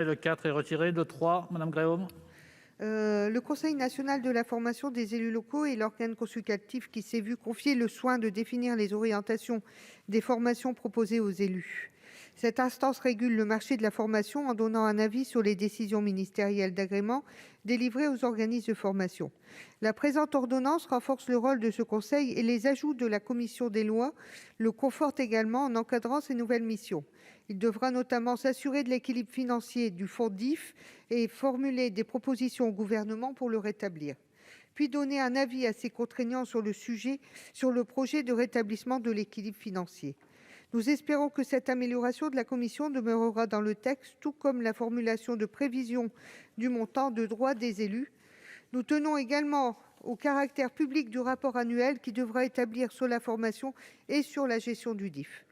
Le 4 est retiré. Le 3, Madame Gréaume. Le Conseil national de la formation des élus locaux est l'organe consultatif qui s'est vu confier le soin de définir les orientations des formations proposées aux élus. Cette instance régule le marché de la formation en donnant un avis sur les décisions ministérielles d'agrément délivrées aux organismes de formation. La présente ordonnance renforce le rôle de ce conseil et les ajouts de la commission des lois le confortent également en encadrant ses nouvelles missions. Il devra notamment s'assurer de l'équilibre financier du fonds DIFE et formuler des propositions au Gouvernement pour le rétablir, puis donner un avis assez contraignant sur le projet de rétablissement de l'équilibre financier. Nous espérons que cette amélioration de la commission demeurera dans le texte, tout comme la formulation de prévisions du montant de droits des élus. Nous tenons également au caractère public du rapport annuel qui devra établir sur la formation et sur la gestion du DIFE.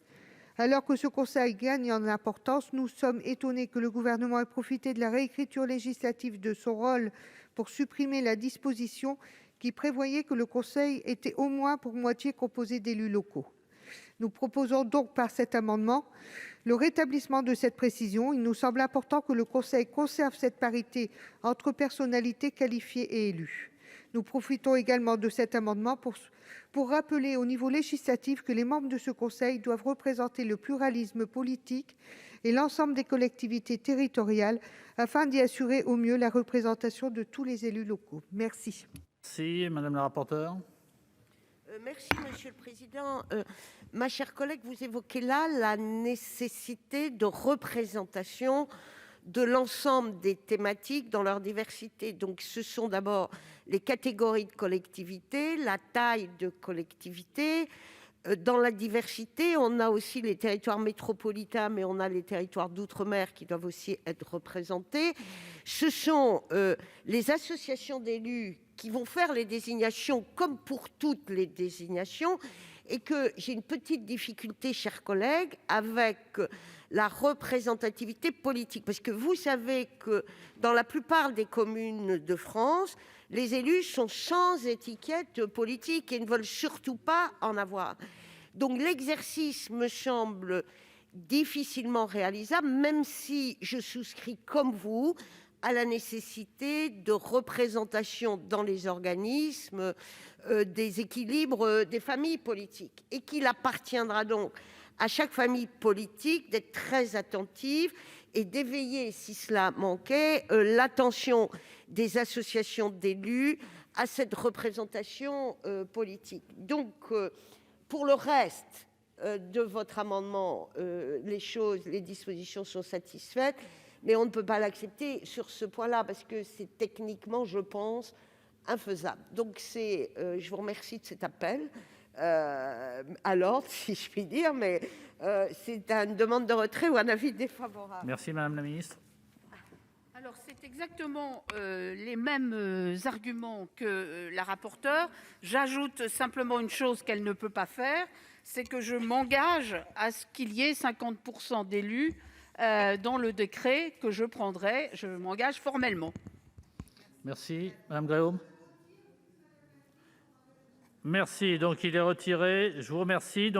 Alors que ce conseil gagne en importance, nous sommes étonnés que le Gouvernement ait profité de la réécriture législative de son rôle pour supprimer la disposition qui prévoyait que le conseil était au moins pour moitié composé d'élus locaux. Nous proposons donc par cet amendement le rétablissement de cette précision. Il nous semble important que le conseil conserve cette parité entre personnalités qualifiées et élus. Nous profitons également de cet amendement pour rappeler au niveau législatif que les membres de ce conseil doivent représenter le pluralisme politique et l'ensemble des collectivités territoriales afin d'y assurer au mieux la représentation de tous les élus locaux. Merci. Merci, Madame la rapporteure. Merci, Monsieur le Président. Ma chère collègue, vous évoquez là la nécessité de représentation de l'ensemble des thématiques dans leur diversité. Donc, ce sont d'abord les catégories de collectivités, la taille de collectivités. Dans la diversité, on a aussi les territoires métropolitains, mais on a les territoires d'outre-mer qui doivent aussi être représentés. Ce sont les associations d'élus qui vont faire les désignations, comme pour toutes les désignations, et que j'ai une petite difficulté, chers collègues, avec la représentativité politique. Parce que vous savez que dans la plupart des communes de France, les élus sont sans étiquette politique et ne veulent surtout pas en avoir. Donc l'exercice me semble difficilement réalisable, même si je souscris comme vous à la nécessité de représentation dans les organismes des équilibres des familles politiques, et qu'il appartiendra donc à chaque famille politique d'être très attentive et d'éveiller, si cela manquait, l'attention des associations d'élus à cette représentation politique. Donc, pour le reste de votre amendement, les dispositions sont satisfaites, mais on ne peut pas l'accepter sur ce point-là, parce que c'est techniquement, je pense, infaisable. Donc, je vous remercie de cet appel à l'ordre, si je puis dire, mais c'est une demande de retrait ou un avis défavorable. Merci, Madame la ministre. Alors, c'est exactement les mêmes arguments que la rapporteure. J'ajoute simplement une chose qu'elle ne peut pas faire, c'est que je m'engage à ce qu'il y ait 50% d'élus dans le décret que je prendrai. Je m'engage formellement. Merci. Madame Gréaume. Merci. Donc, il est retiré. Je vous remercie. Donc,